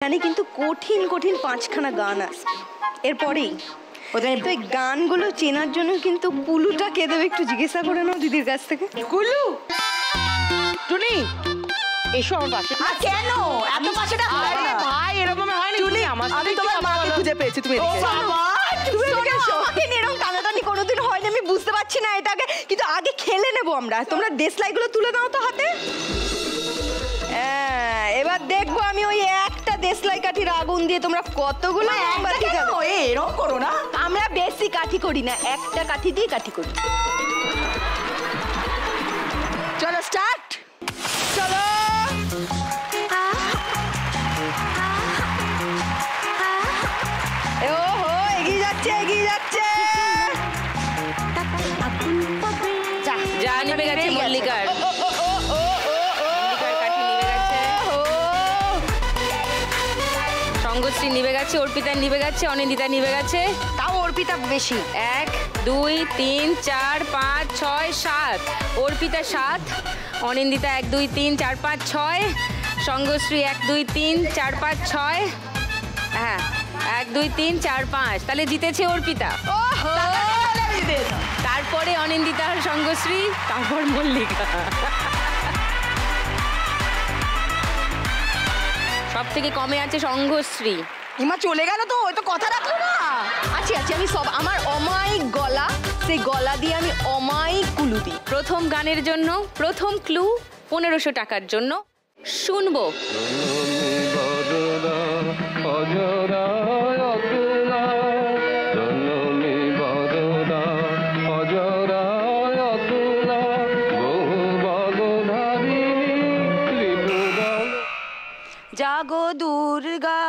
এখানে কিন্তু কঠিন কঠিন 5খানা গান আছে। এরপরেই ওদের তো এই গানগুলো চেনার জন্য কিন্তু কুলুটা কে দেবে একটু জিজ্ঞাসা করে নাও দিদির কাছ থেকে। কুলু, টুনি এসো আমার পাশে। কেন এত পাশেটা হয় না ভাই, এরকম হয় না। টুনি, আমি তোমার মাকে খুঁজে পেয়েছি, তুমি এদিকে এসো। তুমি এদিকে এসো। আমাকে এরকম টানাটানি কোনোদিন হয়নি, আমি বুঝতে পারছি না এটাকে, কিন্তু আগে খেলে নেবো আমরা। তোমরা দেশলাইগুলো তুলে দাও তো হাতে। এবার দেখবো আমি ওই একটা দেশলাই কাঠির আগুন দিয়ে তোমরা কতগুলো মোমবাতি জ্বালাও। এরকম করো না, আমরা বেশি কাঠি করি না, একটা কাঠি দিয়ে কাঠি করি। চলো স্টার্ট, চলো। ওহো, এগিয়ে যাচ্ছে এগিয়ে যাচ্ছে। যা নিবে গেছে মল্লিকার। সঙ্গশ্রী নিবে গেছে, অর্পিতা নিবে গেছে, অনিন্দিতা নিবে গেছে। তাও অর্পিতা বেশি। 1 2 3 4 5 6 7। অর্পিতা 7, অনিন্দিতা 1 2 3 4 5 6, সঙ্গশ্রী 1 2 3 4 5 6। হ্যাঁ, 1 2 3 4 5, তাহলে জিতেছে অর্পিতা। তারপরে অনিন্দিতা আর সঙ্গশ্রী, তারপর মল্লিকা। সব থেকে কমে আছে সঙ্গশ্রী। ইমা চলে গেল তো, ওই তো কথা রাখলো না। আছি আছি, আমি সব আমার অমায়িক গলা, সেই গলা দিয়ে আমি অমায়িক কুলু দিই। প্রথম গানের জন্য প্রথম ক্লু 1500 টাকার জন্য শুনবো। জাগো দুর্গা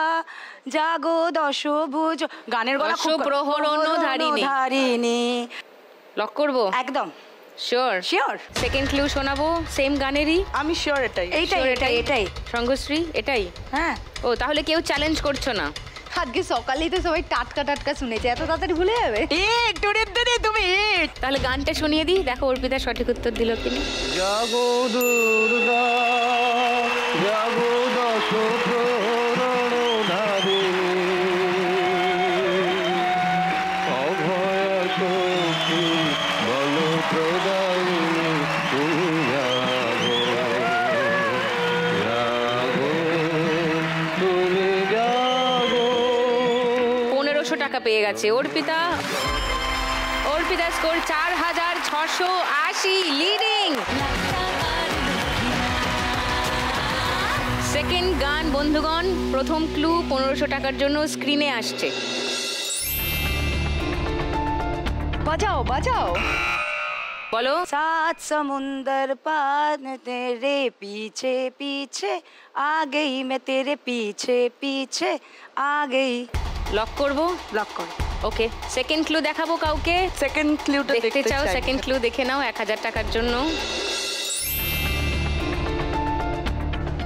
জাগো দশভুজ। গানের গলা খুব প্রহরণধারিণী। লক করবো একদম শিওর? শিওর। সেকেন্ড ক্লু শোনাবো সেম গানেরই। আমি শিওর এটাই এইটাই এটাই এটাই সঙ্গশ্রী এটাই? হ্যাঁ। ও, তাহলে কেউ চ্যালেঞ্জ করছো না? আজকে সকালেই তো সবাই টাটকা টাটকা শুনেছে, এত তাড়াতাড়ি ভুলে যাবে? তুমি তাহলে গানটা শুনিয়ে দিই, দেখো অর্পিতা সঠিক উত্তর দিল কিনা। জাগো দুর্গা জাগো দশ প্রহরণধারিণী, অভয় শক্তি বল প্রদায়িনী, তুমি জাগো জাগো তুমি জাগো। 1500 টাকা পেয়ে গেছে Arpita. Arpita score 4680, leading. Second গান বন্ধুগণ, প্রথম ক্লু 1500 টাকার জন্য স্ক্রিনে আসছে। বাজাও বাজাও। বলো। सात समुंदर पार तेरे पीछे पीछे आ गई, मैं तेरे पीछे पीछे आ गई। লক করবো? লক করো। ওকে, সেকেন্ড ক্লু দেখাবো কাউকে? সেকেন্ড ক্লুটা দেখতে চাও? সেকেন্ড ক্লু দেখে নাও 1000 টাকার জন্য।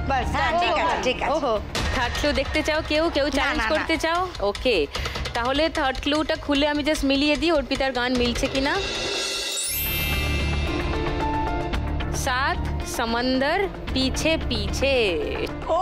বাস, ঠিক আছে ঠিক আছে। ওহো, থার্ড ক্লু দেখতে চাও? কেউ চ্যালেঞ্জ করতে চাও? ওকে, তাহলে থার্ড ক্লুটা খুলে আমি জাস্ট মিলিয়ে দিই অর্পিতার গান মিলছে কিনা। 7 समंदर पीछे पीछे। ও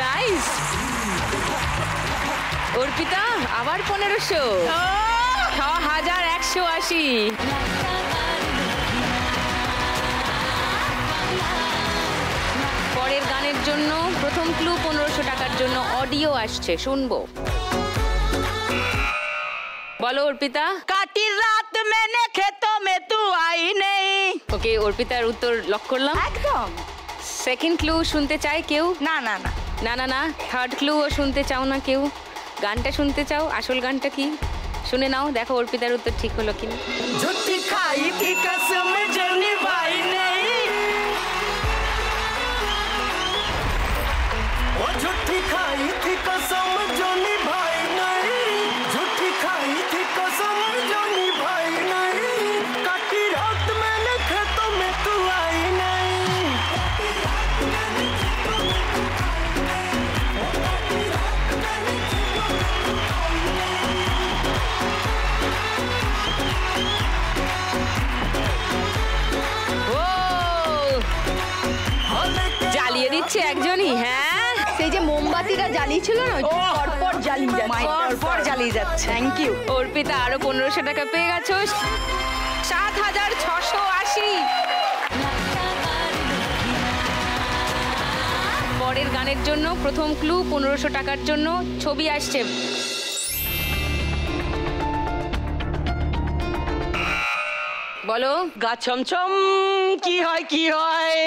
নাইস অর্পিতা, আবার 1500, 6180। পরের গানের জন্য প্রথম ক্লু 1500 টাকার জন্য অডিও আসছে, শুনবো। বলো অর্পিতা। কাটি রাত मैंने खेतों में तू आई नहीं। ওকে, অর্পিতার উত্তর লক করলাম একদম। সেকেন্ড ক্লু শুনতে চাই কেউ? না না না না না না, থার্ড ক্লুও শুনতে চাও না কেউ? গানটা শুনতে চাও? আসল গানটা কি শুনে নাও, দেখো অর্পিতার উত্তর ঠিক হলো কিনা। झूठी खाई थी कसम जो निभाई नहीं। দিচ্ছে একজনই। হ্যাঁ, সেই যে মোমবাতিটা জ্বালিয়েছিল না, পরপর জ্বালিয়ে যাচ্ছে, পর জ্বালিয়ে যাচ্ছে। Thank you. অর্পিতা আরো 1500 টাকা পেয়ে গেছো। 7680। পরের গানের জন্য প্রথম ক্লু, 1500 টাকার জন্য ছবি আসছে। বলো। গা ছমছম কি হয় কি হয়,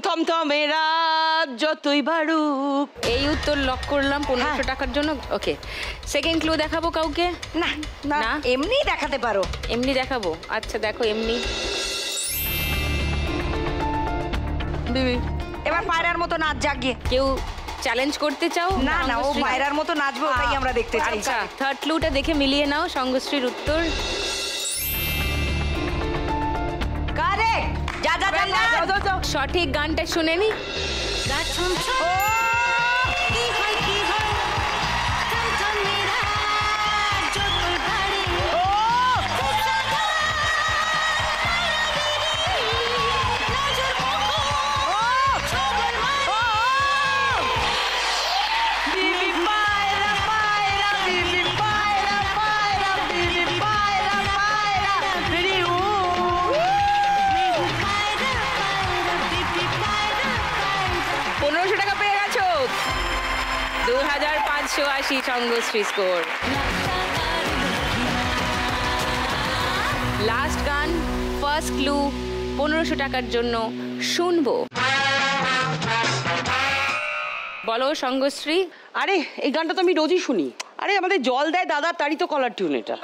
থমথমে রাত যতই বাড়ুক। এই উত্তর লক করলাম 1500 টাকার জন্য। ওকে, সেকেন্ড ক্লু দেখাবো কাউকে? না না, না? এমনি দেখাতে পারো। এমনি দেখাবো? আচ্ছা দেখো এমনি। এবার পায়রার মতো নাচ জাগিয়ে। কেউ চ্যালেঞ্জ করতে চাও? না না, ও সঙ্গশ্রী? পায়রার মতো নাচবে, ওটাই আমরা দেখতে চাই। আচ্ছা, থার্ড ক্লুটা দেখে মিলিয়ে নাও সঙ্গশ্রীর উত্তর। কারেক্ট। যা যা যা যা। সঠিক গানটা শুনে নি। টাকা পেয়ে গেছো। 2580 সঙ্গশ্রী স্কোর। লাস্ট গান, ফার্স্ট ক্লু, 1500 টাকার জন্য শুনবো। বলো সঙ্গশ্রী। আরে এই গানটা তো আমি রোজই শুনি। আরে আমাদের জল দেয় দাদা, তারই তো কলার টিউন এটা।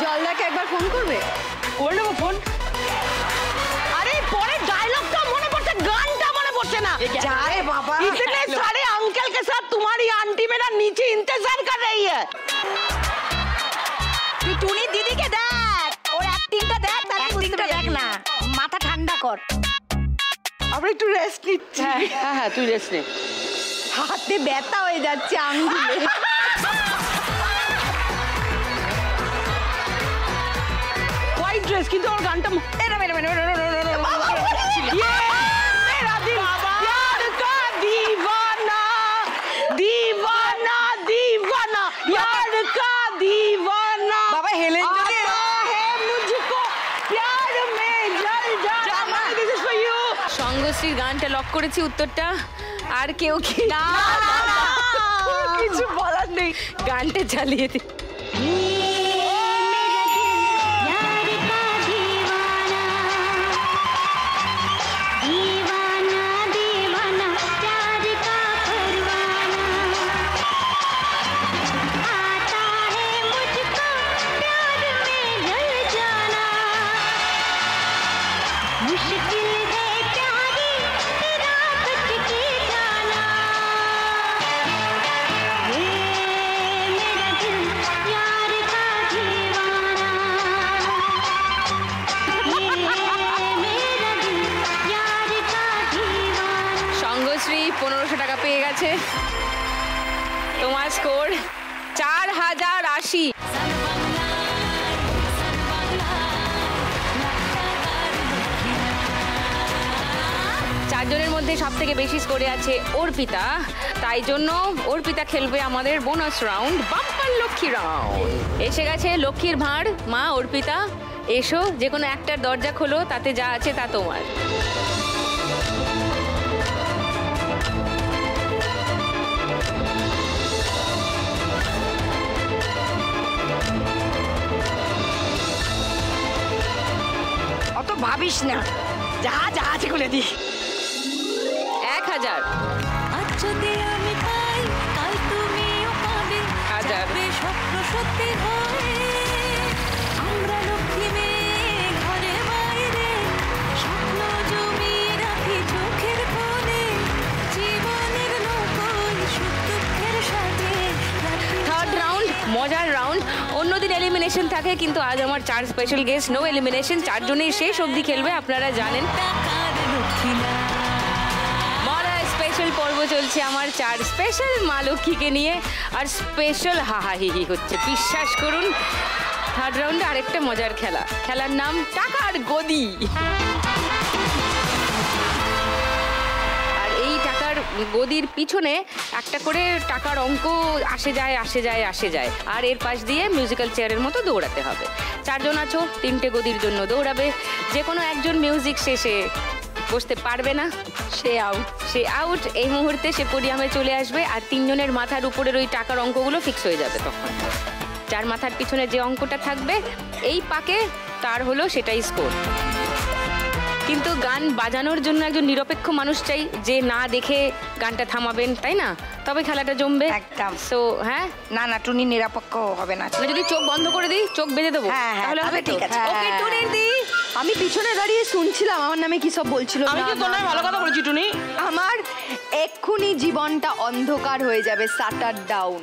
জলদাকে একবার ফোন করবে? করে নেবো ফোন। আরে পরে ডায়লগটা মনে পড়ছে, গানটা মনে পড়ছে না। जा रे बाबा, इतने सारे अंकल के साथ तुम्हारी आंटी मेरा नीचे इंतजार कर रही है। তুই টুনি দিদিকে দেখ, ওর অ্যাক্টিংটা দেখ, তার অ্যাক্টিংটা দেখ না, মাথা ঠান্ডা কর। আমরা একটু রেস্ট নিচ্ছি। হ্যাঁ হ্যাঁ তুই রেস্ট নে। হাতে ব্যথা হয়ে যাচ্ছে আঙ্গুলে। হোয়াইট ড্রেস, কিন্তু ওর গানটা বাবা হেলেন সঙ্গশ্রীর গানটা লক করেছি। উত্তরটা আর কেউ কি? না কিছু বলার নেই, গানটা চালিয়ে দি। সঙ্গশ্রী 1500 টাকা পেয়ে গেছে। তোমার স্কোর 4080। চারজনের মধ্যে সব থেকে বেশি স্কোরে আছে অর্পিতা, তাই জন্য অর্পিতা খেলবে আমাদের bonus round, bumper Lakshmi round. এসে গেছে লক্ষ্মীর ভাঁড়। মা অর্পিতা এসো, যে কোনো একটার দরজা খোলো, তাতে যা আছে তা তোমার। অত ভাবিস না, যা যা আছে খুলে দি। 1000। আজ যদি আমি পাই, কাল তুমিও পাবে। 1000। যাবে স্বপ্ন সত্যি হয়ে। আমরা লক্ষ্মী মেয়ে ঘরে বাইরে, স্বপ্ন জমিয়ে রাখি চোখের কোণে। জীবনের নকল সুখ দুঃখের সাথে। থার্ড রাউন্ড মজার রাউন্ড। অন্যদিন এলিমিনেশন থাকে, কিন্তু আজ আমার 4 স্পেশাল গেস্ট, নো এলিমিনেশন, 4 জনেই শেষ অবধি খেলবে, আপনারা জানেন। টাকার লক্ষ্মী না। মরা স্পেশাল পর্ব চলছে আমার 4 স্পেশাল মা লক্ষ্মীকে নিয়ে, আর স্পেশাল হাহাহিহি হচ্ছে, বিশ্বাস করুন। থার্ড রাউন্ডে আরেকটা মজার খেলা, খেলার নাম টাকার গদি। আর এই গদির পিছনে একটা করে টাকার অঙ্ক আসে যায় আর এর পাশ দিয়ে মিউজিক্যাল চেয়ারের মতো দৌড়াতে হবে। 4 জন আছো, 3টে গদির জন্য দৌড়াবে। যে কোনো একজন মিউজিক শেষে বসতে পারবে না, সে আউট। এই মুহূর্তে সে পোডিয়ামে চলে আসবে আর 3 জনের মাথার উপরের ওই টাকার অঙ্কগুলো ফিক্স হয়ে যাবে। তখন যার মাথার পিছনে যে অঙ্কটা থাকবে এই পাকে তার হলো সেটাই স্কোর। কিন্তু গান বাজানোর জন্য একজন নিরপেক্ষ মানুষ চাই, যে না দেখে গানটা থামাবেন, তাই না? তবে খেলাটা জমবে একদম। সো হ্যাঁ, না টুনি নিরপেক্ষ হবে না। মানে যদি চোখ বন্ধ করে দিই, চোখ বেঁধে দেবো, হ্যাঁ, তাহলে হবে? ঠিক আছে। ওকে টুনির দি। আমি পিছনে দাঁড়িয়ে শুনছিলাম আমার নামে কি সব বলছিল। আমি কি তোর নামে ভালো কথা বলেছি টুনি? আমার এক্ষুনি জীবনটা অন্ধকার হয়ে যাবে, শাটার ডাউন।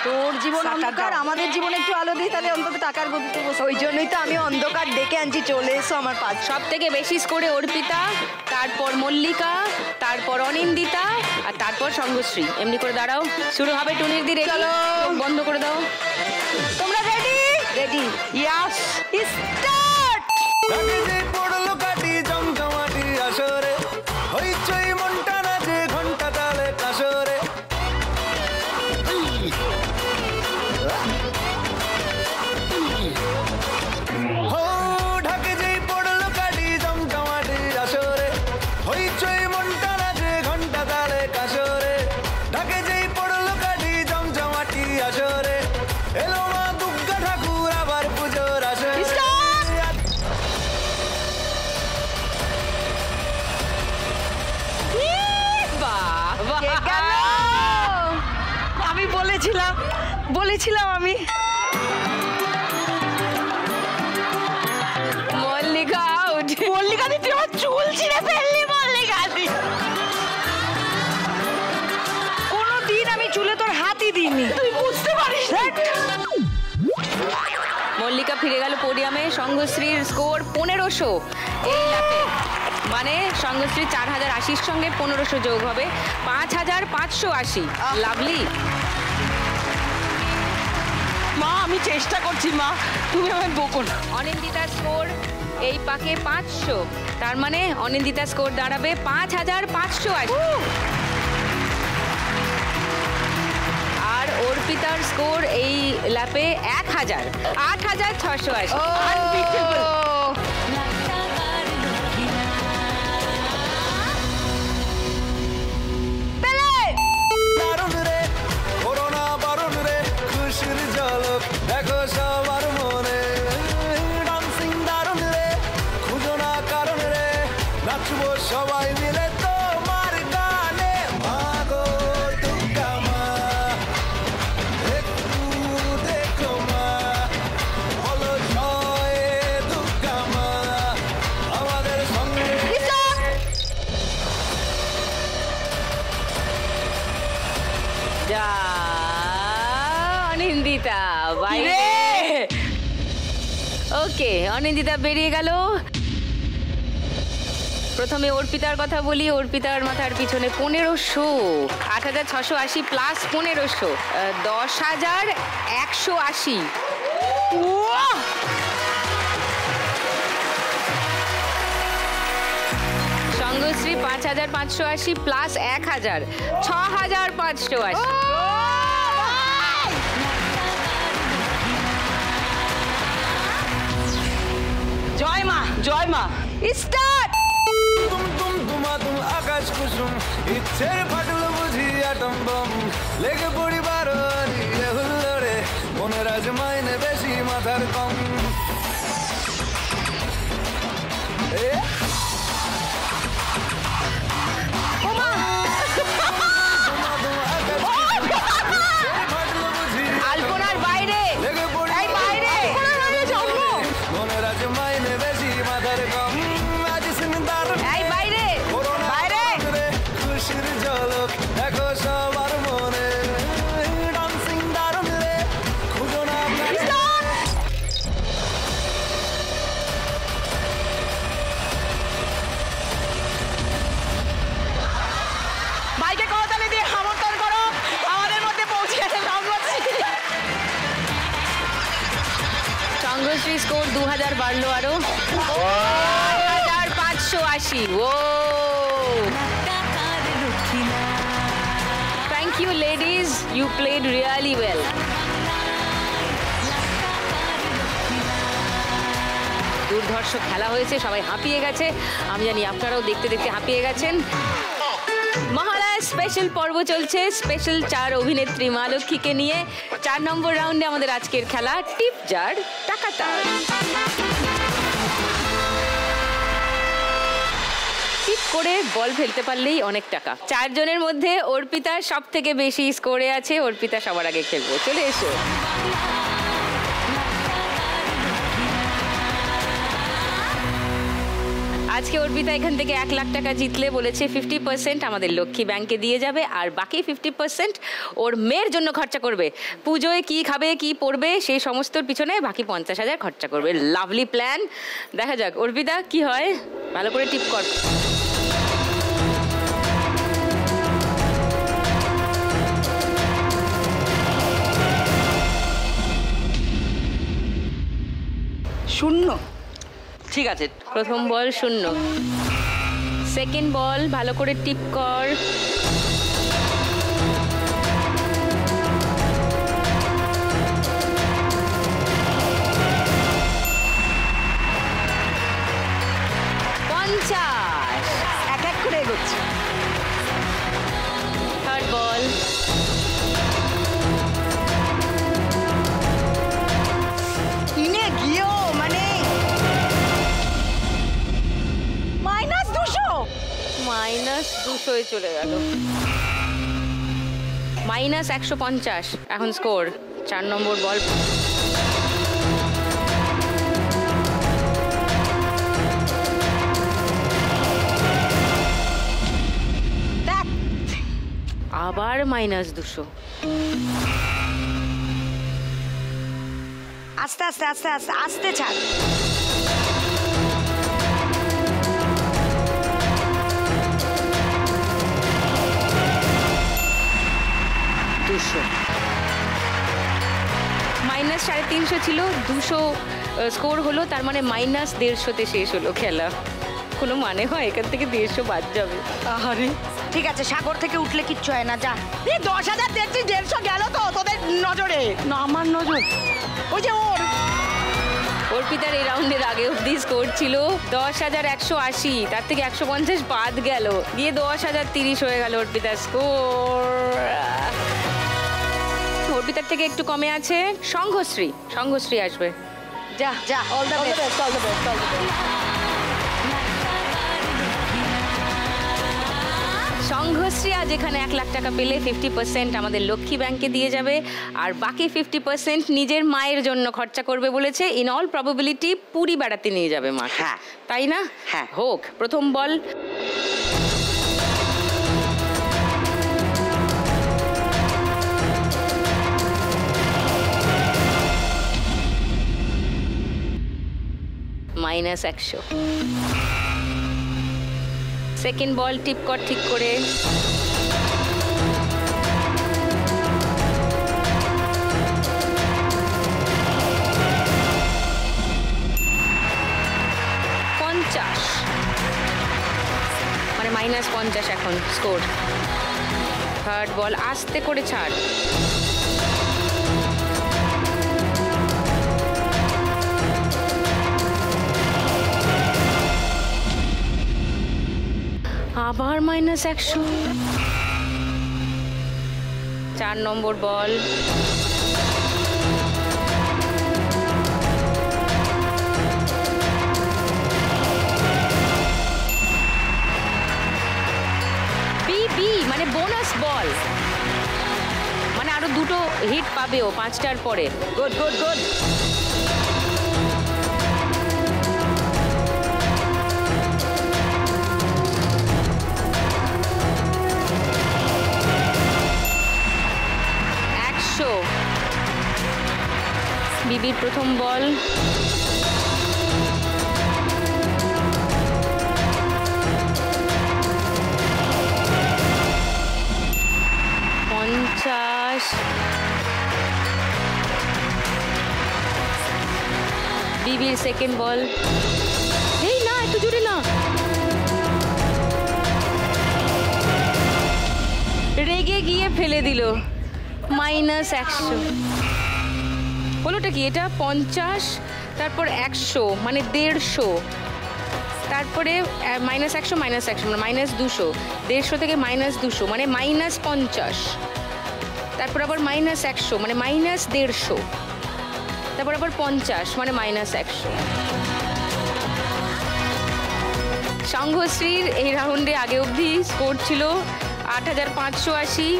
তোর জীবন সাতটা অন্ধকার, দাও। আমাদের জীবনে একটু আলো দিই, তাহলে অন্তত টাকার গতিতে বসে। ওই জন্যই তো আমি অন্ধকার ডেকে আনছি, চলে এসো আমার পাশ। সব থেকে বেশি স্কোরে অর্পিতা, তারপর মল্লিকা, তারপর অনিন্দিতা আর তারপর সঙ্গশ্রী। এমনি করে দাঁড়াও, শুরু হবে টুনির দি। চলো, বন্ধ করে দাও। তোমরা রেডি? রেডি? ইয়াস, স্টার্ট। আগে যে পড়লো কাটি জমজমাটি আসরে, হইচই মনটা নাচে ঘন্টা তালে কাসরে। হো, ঢাকে যেই পড়লো কাটি জমজমাটি আসরে, হইচই মনটা নাচে ঘন্টা তালে কাসরে। ঢাকে যেই পড়লো কাটি জমজমাটি আসরে, এলো মা দুর্গা ঠাকুর আবার পুজোর আসরে। আমি বলেছিলাম আমি মল্লিকা আউট। মল্লিকা দি, তুই আমার চুল ছিঁড়ে ফেললি। মল্লিকা দি, কোনোদিন আমি চুলে তোর হাতই দিইনি, তুই বুঝতে পারিস না। মল্লিকা ফিরে গেল পোডিয়ামে। সঙ্গশ্রীর স্কোর 1500 এই ল্যাপে, মানে সঙ্গশ্রী 4080 সঙ্গে 1500 যোগ হবে 5580। লাভলি। মা আমি চেষ্টা করছি মা, তুমি আমায় বকো না। অনিন্দিতার স্কোর এই পাকে 500, তার মানে অনিন্দিতার স্কোর দাঁড়াবে 5580। আর অর্পিতার স্কোর এই ল্যাপে 1000, 8680। দারুণ রে, করোনা বারণ রে, খুশির ঝলক দেখো সবার মনে। ডান্সিং দারুণ রে, খুঁজো না কারণ রে, নাচবো সবাই মিলে তোমার গানে। মা গো দুর্গা মা, একটু দেখো মা, বলো জয় দুর্গা মা আমাদের সঙ্গে। যা অনিন্দিতা বাইরে। ওকে, অনিন্দিতা বেরিয়ে গেল। প্রথমে অর্পিতার কথা বলি। অর্পিতার মাথার পিছনে 1500, 8680 প্লাস 1500, 10180। সঙ্গশ্রী 5580 প্লাস 1000, 6580। জয় মা, জয় মা। স্টার্ট। তুম তুম তুমা তুম আকাশ কুসুম, ইচ্ছের ফাটল বুঝি আটম বম। লেগে পড়ি বারো নিয়ে হুল্লোড়ে, মনের আজ মাইনে বেশি মাথার কম। এ আলপনার বাইরে, লেগে পড়ি এই বাইরে। মনের আজ মাইনে বেশি মাথার কম। আজ সিনদার এই বাইরে, বাইরে খুশির ঝলক দেখো সবার মনে। ডান্সিং দারুণ রে, খুঁজো না ভাইকে করতালি দিয়ে সমর্থন করো, আমাদের মধ্যে পৌঁছে গেছে সঙ্গশ্রী। সঙ্গশ্রী স্কোর 2000 বাড়লো আরো, 8580। ও you ladies, you played really well. দুর্ধর্ষ খেলা হয়েছে, সবাই হাঁপিয়ে গেছে। আমি জানি আপনারাও দেখতে দেখতে হাঁপিয়ে গেছেন। মহালয়া স্পেশাল পর্ব চলছে, স্পেশাল 4 অভিনেত্রী মা লক্ষ্মীকে নিয়ে। 4 নম্বর রাউন্ডে আমাদের আজকের খেলা টিপ জার টাকাটার। টিপ করে বল ফেলতে পারলেই অনেক টাকা। 4 জনের মধ্যে অর্পিতা সব থেকে বেশি স্কোরে আছে। অর্পিতা সবার আগে খেলবো, চলে এসো। আজকে অর্পিতা এখান থেকে 1 লাখ টাকা জিতলে বলেছে 50% আমাদের লক্ষ্মী ব্যাংকে দিয়ে যাবে, আর বাকি 50% ওর মেয়ের জন্য খরচা করবে। পুজোয় কি খাবে কি পরবে সেই সমস্তর পিছনে বাকি 50,000 খরচা করবে। Lovely plan. দেখা যাক অর্পিতা কি হয়, ভালো করে টিপ কর। শূন্য। ঠিক আছে, প্রথম বল শূন্য। সেকেন্ড বল ভালো করে টিপ কর। এক এক করে এগোচ্ছে। থার্ড বল কিনে গিয়েও মানে -200 চলে গেল। -150 এখন স্কোর। 4 নম্বর বল। আবার -200। আস্তে আস্তে আস্তে আস্তে আস্তে ছাড়। -350 ছিল, 200 স্কোর হলো, তার মানে -150-তে শেষ হলো খেলা। কোনো মানে হয় এখান থেকে 150 বাদ যাবে? আরে ঠিক আছে, সাগর থেকে উঠলে কিচ্ছু হয় না, যা। 10,000 দেখছি 150 গেল তো তোদের নজরে। না আমার নজর ওই যে ওর অর্পিতার এই রাউন্ডের আগে অব্দি স্কোর ছিল 10,180, তার থেকে 150 বাদ গেল, দিয়ে 10,030 হয়ে গেল অর্পিতার স্কোর। অর্পিতার থেকে একটু কমে আছে সংঘশ্রী। সংঘশ্রী আসবে, যা যা। All the best, all the best, all the best. Sanghashri আজ এখানে 1 লাখ টাকা পেলে 50% আমাদের লক্ষ্মী ব্যাংকে দিয়ে যাবে, আর বাকি 50% নিজের মায়ের জন্য খরচা করবে বলেছে। ইন অল প্রবাবিলিটি পুরী বেড়াতে নিয়ে যাবে মা। হ্যাঁ, তাই না? হ্যাঁ। হোক। প্রথম বল -100। সেকেন্ড বল টিপ কর ঠিক করে। মানে -50 এখন স্কোর। থার্ড বল আস্তে করে ছাড়। আবার -100। 4 নম্বর বল। বি মানে বোনাস বল, মানে আরো 2টো হিট পাবে ও 5টার পরে। Good good good. বিবির প্রথম বল। বিবির সেকেন্ড বল। এই না, একটু জোরে না। রেগে গিয়ে ফেলে দিল, -100। হলোটা কি? এটা 50, তারপর 100 মানে 150, তারপরে -100 মানে -200, 150 থেকে -200 মানে -50, তারপর আবার -100 মানে -150, তারপর আবার 50 মানে -100। সংঘশ্রীর এই রাউন্ডে আগে অবধি স্কোর ছিল 8580,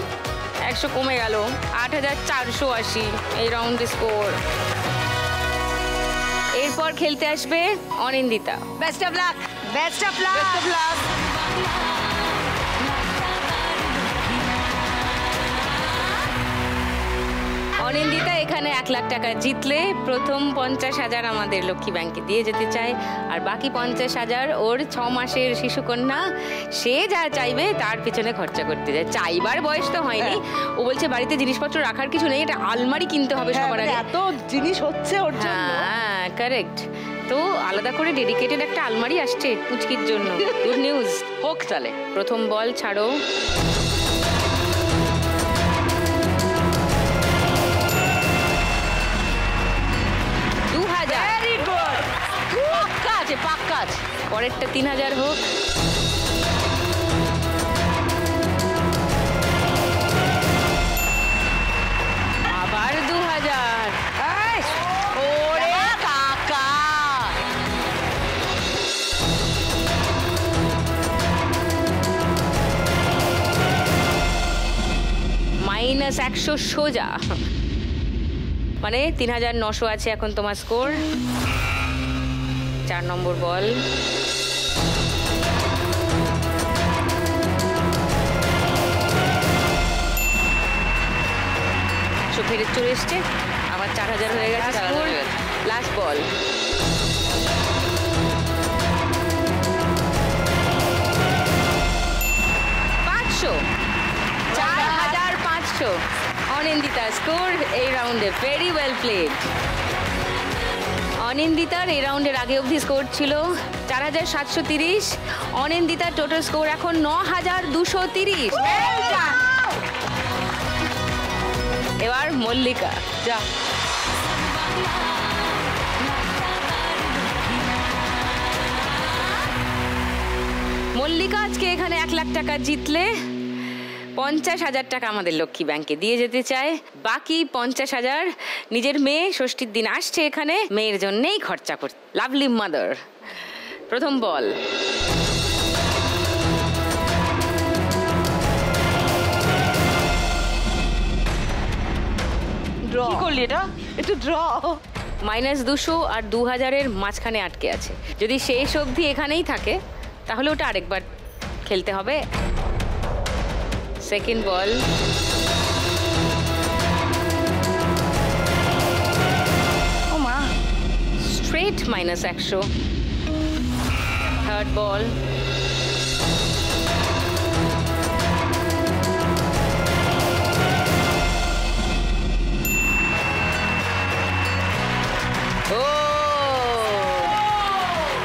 100 কমে গেল 8480 এই রাউন্ডে স্কোর। এরপর খেলতে আসবে Anindita. Best of luck, best of luck, best of luck. Anindita এখানে 1 লাখ টাকা জিতলে প্রথম 50,000 আমাদের লক্ষ্মী ব্যাংকে দিয়ে যেতে চায়, আর বাকি 50,000 ওর 6 মাসের শিশুকন্যা, সে যা চাইবে তার পিছনে খরচা করতে যায়। চাইবার বয়স তো হয়নি, ও বলছে বাড়িতে জিনিসপত্র রাখার কিছু নেই, এটা আলমারি কিনতে হবে সবার আগে। এত জিনিস হচ্ছে ওর জন্য। হ্যাঁ কারেক্ট, তো আলাদা করে ডেডিকেটেড একটা আলমারি আসছে পুচকির জন্য। গুড নিউজ হোক তাহলে। প্রথম বল ছাড়ো, 2000। ভেরি গুড, পাক্কা আছে, পাক্কা আছে। পরেরটা 3000 হোক, আবার 2000। ওরে কাকা, -100 সোজা, মানে 3900 আছে এখন তোমার স্কোর। 4 নম্বর বল, ফেরত চলে এসছে, আবার 4000 হয়ে গেছে স্কোর। লাস্ট বল, $500, 4500 অনিন্দিতা স্কোর এই রাউন্ডে। Very well played. অনিন্দিতার এই রাউন্ডের আগে অবধি স্কোর ছিল 4730, অনিন্দিতার টোটাল স্কোর এখন 9230। এবার মল্লিকা, যা। মল্লিকা আজকে এখানে 1 লাখ টাকা জিতলে 50,000 টাকা আমাদের লক্ষ্মী ব্যাংকে দিয়ে যেতে চায়। বাকি 50,000 নিজের মেয়ে ষষ্ঠীর দিন আসছে এখানে, মেয়ের জন্যেই খরচা করছে। Lovely mother. প্রথম বল, কি করলি এটা? একটু ড্র। -200 আর 2000-এর মাঝখানে আটকে আছে। যদি শেষ অবধি এখানেই থাকে তাহলে ওটা আরেকবার খেলতে হবে। সেকেন্ড বল, ও মা, স্ট্রেট -100। থার্ড বল, ও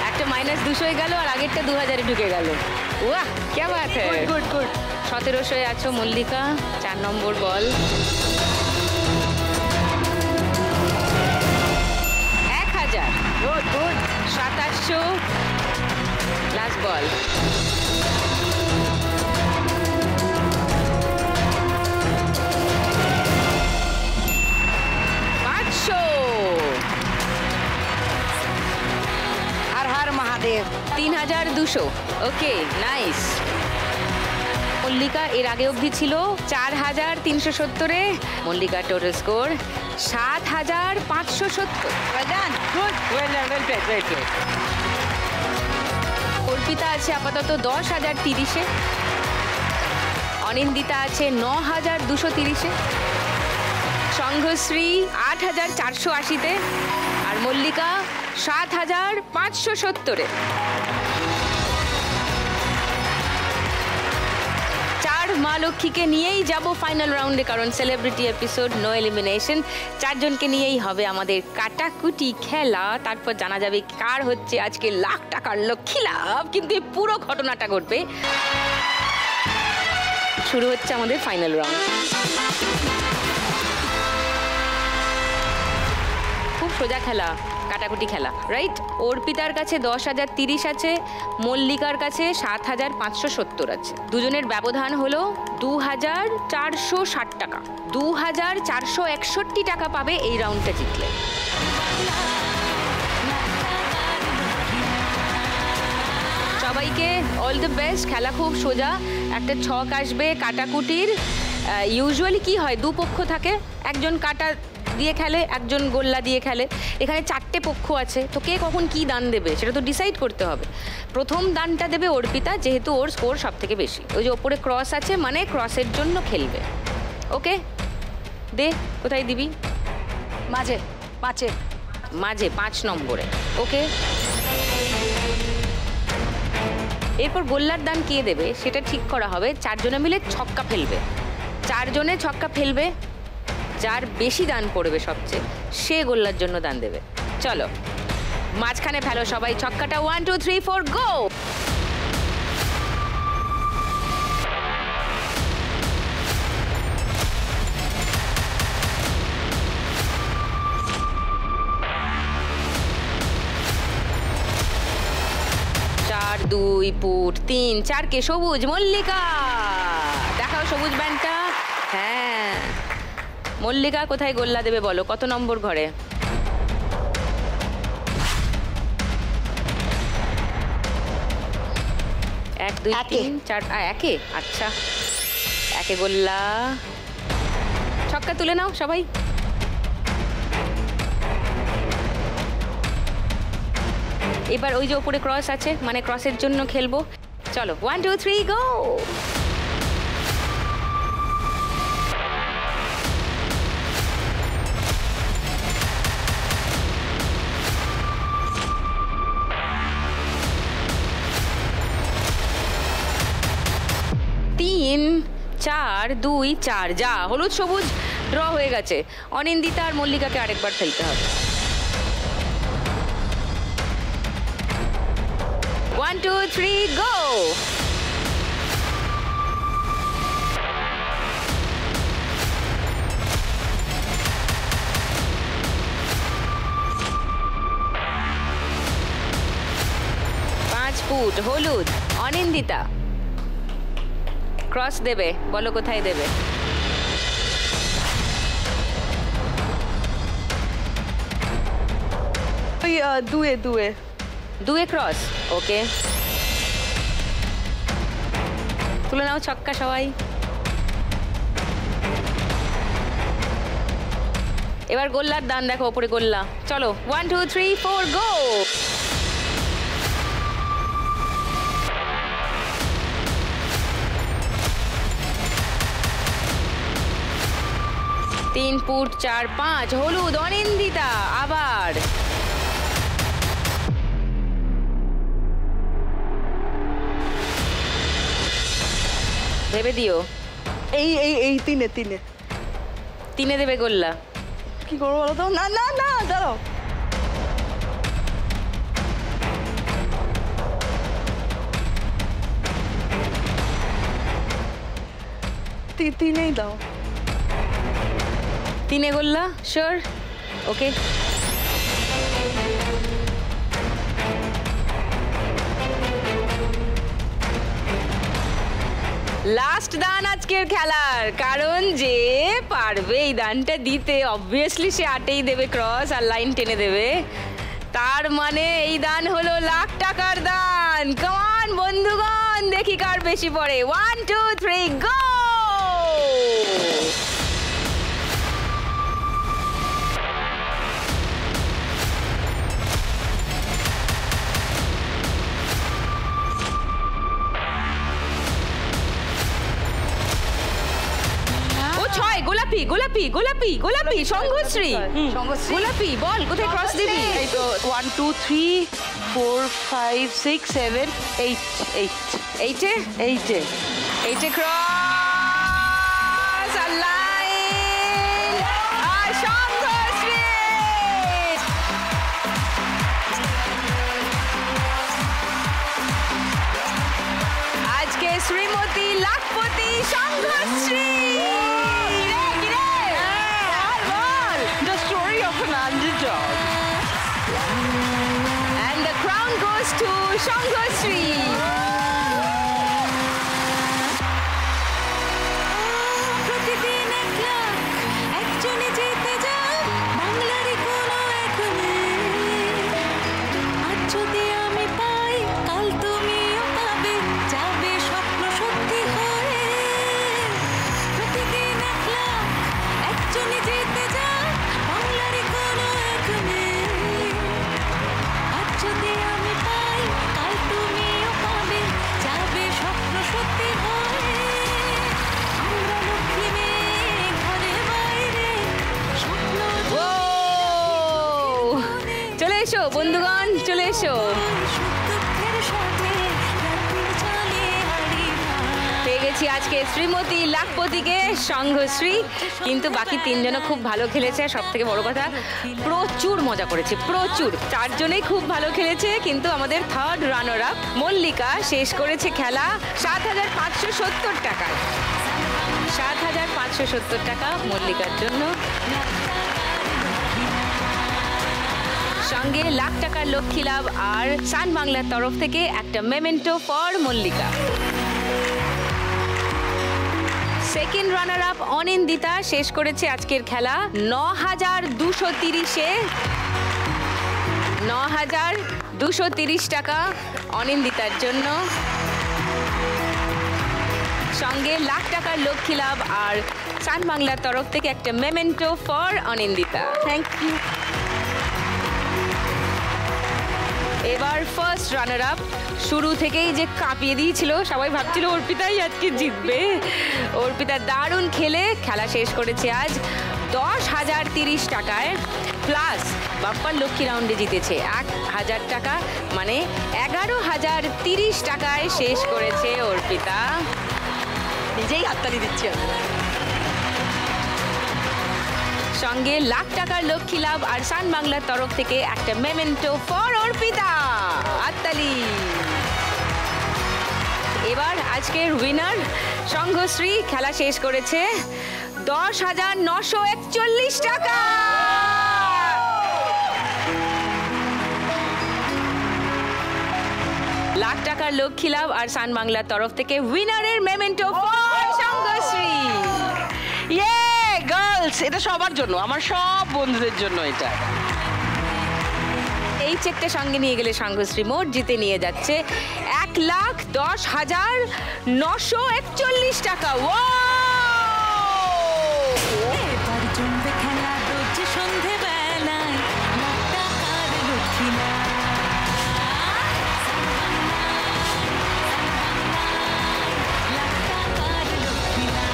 একটা -200 গেল আর আগেরটা 2000-এ ঢুকে গেল। ওয়াহ কে বাত হ্যায়। Good good. 1700-এ আছো মল্লিকা। 4 নম্বর ball, 1000। Good good. 2700। Last ball, Har Har Mahadev. 3200। Okay nice. Mallika এর আগে অবধি ছিল 4370-এ, Mallika total score 7570। Good, well done, well played, well played. Arpita আছে আপাতত 10,030-এ, অনিন্দিতা আছে 9,230-এ, সংঘশ্রী 8,480-তে, আর মল্লিকা 7,570-এ। 4 মা লক্ষ্মীকে নিয়েই যাব ফাইনাল রাউন্ডে, কারণ সেলিব্রিটি এপিসোড, নো এলিমিনেশন। 4 জনকে নিয়েই হবে আমাদের কাটাকুটি খেলা। তারপর জানা যাবে কার হচ্ছে আজকে লাখ টাকার লক্ষ্মী লাভ। কিন্তু এই পুরো ঘটনাটা ঘটবে শুরু হচ্ছে আমাদের ফাইনাল রাউন্ড। খুব সোজা খেলা, কাটাকুটি খেলা, রাইট? অর্পিতার কাছে 10,030 আছে, মল্লিকার কাছে 7,570 আছে। দুজনের ব্যবধান হলো 2,460 টাকা। 2,461 টাকা পাবে এই রাউন্ডটা জিতলে। সবাইকে অল দ্য বেস্ট। খেলা খুব সোজা, একটা ছক আসবে কাটাকুটির। ইউজুয়ালি কি হয়, দু পক্ষ থাকে, একজন কাটা দিয়ে খেলে, একজন গোল্লা দিয়ে খেলে। এখানে 4টে পক্ষ আছে, তো কে কখন কি দান দেবে সেটা তো ডিসাইড করতে হবে। প্রথম দানটা দেবে অর্পিতা, যেহেতু ওর স্কোর সব থেকে বেশি। ওই যে ওপরে ক্রস আছে, মানে ক্রসের জন্য খেলবে। ওকে, দে, কোথায় দিবি? মাঝে মাঝে মাঝে 5 নম্বরে। ওকে, এরপর গোল্লার দান কে দেবে সেটা ঠিক করা হবে। 4 জনে মিলে ছক্কা ফেলবে, 4 জনে ছক্কা ফেলবে। যার বেশি দান পড়বে সবচেয়ে, সে গোল্লার জন্য দান দেবে। চলো মাঝখানে ফেলো সবাই ছক্কাটা। 1 2 3 4 গো। চার 2 পুট 3 4কে সবুজ। মল্লিকা, দেখাও সবুজ ব্যান্ডটা। হ্যাঁ, মল্লিকা কোথায় গোল্লা দেবে বলো, কত নম্বর ঘরে? এক 2 3 4 একে। আচ্ছা, একে গোল্লা। ছক্কা তুলে নাও সবাই। এবার ওই যে উপরে ক্রস আছে, মানে ক্রসের জন্য খেলবো। চলো 1 2 3 গো। তিন 4 2 4 যা। হলুদ সবুজ ড্র হয়ে গেছে। অনিন্দিতা আর মল্লিকাকে আরেকবার খেলতে হবে। 1 2 3 গো। পাঁচ ফুট হলুদ। অনিন্দিতা ক্রস দেবে, বলো কোথায় দেবে? ওই দুয়ে দুয়ে দুয়ে ক্রস। ওকে, তুলে নাও ছক্কা সবাই। এবার গোল্লার দান দেখো, ওপরে গোল্লা। চলো 1 2 3 4 গো। তিন ফুট 4 5 হলুদ। অনিন্দিতা আবার। ভেবে দিও। এই এই এই তিনে তিনে তিনে দেবে গোল্লা। কি করবো বলো তো? না না না, দাঁড়াও। তিনেই দাও। তিনে গোল্লা শিওর? ওকে, লাস্ট দান আজকের খেলার। কারণ যে পারবে এই দানটা দিতে, অবভিয়াসলি সে 8এই দেবে ক্রস আর লাইন টেনে দেবে। তার মানে এই দান হলো লাখ টাকার দান। কাম অন বন্ধুগণ, দেখি কার বেশি পড়ে। 1 2 3 গো। গোলাপি গোলাপি গোলাপি গোলাপি। সংঘশ্রী গোলাপি, বল কোথায় ক্রস দিবি? এই তো 1 2 3 4 5 6 7 8 এইটে এইটে এইটে ক্রস আর লাইন আর সংঘশ্রী। আজকে শ্রীমতী লাখপতি সংঘশ্রী। The story of an underdog. And the crown goes to সংঘশ্রী। প্রতিদিন এক লাখ একজনে যেতে যান বাংলারই কোনো এক মেয়ে। আজ যদি আমি পাই কাল তুমিও পাবে যাবে স্বপ্ন সত্যি হয়ে। প্রতিদিন এক লাখ একজনে যেতে যান বাংলারই কোনো এক মেয়ে। আজ যদি আমি পাই কাল তুমিও পাবে যাবে স্বপ্ন সত্যি হয়ে। আমরা লক্ষ্মী মেয়ে ঘরে বাইরে স্বপ্ন ও চলে এসো বন্ধুগণ, চলে এসো। সুখ দুঃখের সাথে রাত্রির চলে হারি পেয়ে গেছি আজকে শ্রীমতী লাখপতিকে, সংঘশ্রী। কিন্তু বাকি তিনজনও খুব ভালো খেলেছে। সব থেকে বড় কথা প্রচুর মজা করেছে, প্রচুর। চারজনেই খুব ভালো খেলেছে। কিন্তু আমাদের থার্ড রানার আপ মল্লিকা শেষ করেছে খেলা ৭,৫৭০ টাকায়। ৭,৫৭০ টাকা মল্লিকার জন্য। সঙ্গে লাখ টাকার লক্ষ্মী লাভ আর সান বাংলার তরফ থেকে একটা memento for Mallika. Second runner up Anindita শেষ করেছে আজকের খেলা ৯,২৩০-এ। ৯,২৩০ টাকা অনিন্দিতার জন্য। সঙ্গে লাখ টাকার লক্ষ্মী লাভ আর সান বাংলার তরফ থেকে একটা memento for Anindita. Thank you. এবার ফার্স্ট রানার আপ শুরু থেকেই যে কাঁপিয়ে দিয়েছিল, সবাই ভাবছিল অর্পিতাই আজকে জিতবে। অর্পিতা দারুণ খেলে খেলা শেষ করেছে আজ ১০,০৩০ টাকায়, প্লাস বাপ্পার লক্ষ্মী রাউন্ডে জিতেছে ১,০০০ টাকা, মানে ১১,০৩০ টাকায় শেষ করেছে অর্পিতা। নিজেই হাততালি দিচ্ছি আমি। সঙ্গে লাখ টাকার লক্ষ্মী লাভ আর সান বাংলার তরফ থেকে একটা মেমেন্টো ফর অর্পিতা। হাততালি। এবার আজকের উইনার সংঘশ্রী খেলা শেষ করেছে ১০,৯৪১ টাকা। লাখ টাকার লক্ষ্মী লাভ আর সান বাংলার তরফ থেকে উইনারের মেমেন্টো ফর সংঘশ্রী। ইয়ে গার্লস, এটা সবার জন্য, আমার সব বন্ধুদের জন্য এটা। এই চেকটা সঙ্গে নিয়ে গেলে সংঘশ্রী মোট জিতে নিয়ে যাচ্ছে ১,১০,৯৪১ টাকা। ও এবার জমবে খেলা রোজ সন্ধেবেলায় লাখ টাকার লক্ষ্মী লাভ। লাখ টাকার লক্ষ্মী লাভ।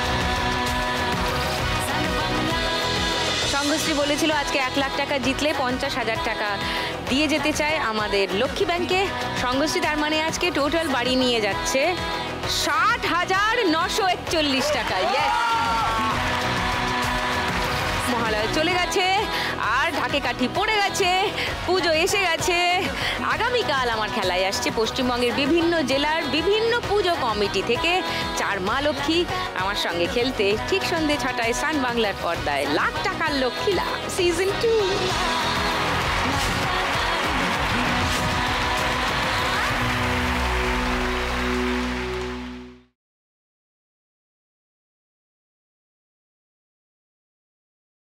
সংঘশ্রী বলেছিল আজকে ১,০০,০০০ টাকা জিতলে ৫০,০০০ টাকা দিয়ে যেতে চায় আমাদের লক্ষ্মী ব্যাংকে। সংঘশ্রী তার মানে আজকে টোটাল বাড়ি নিয়ে যাচ্ছে ৬০,৯৪১ টাকা। ইয়েস, মহালয়া চলে গেছে আর ঢাকে কাঠি পড়ে গেছে, পুজো এসে গেছে। আগামীকাল আমার খেলায় আসছে পশ্চিমবঙ্গের বিভিন্ন জেলার বিভিন্ন পুজো কমিটি থেকে ৪ মা লক্ষ্মী আমার সঙ্গে খেলতে। ঠিক সন্ধ্যে ৬টায় সান বাংলার পর্দায় লাখ টাকার লক্ষ্মী লাভ সিজন 2।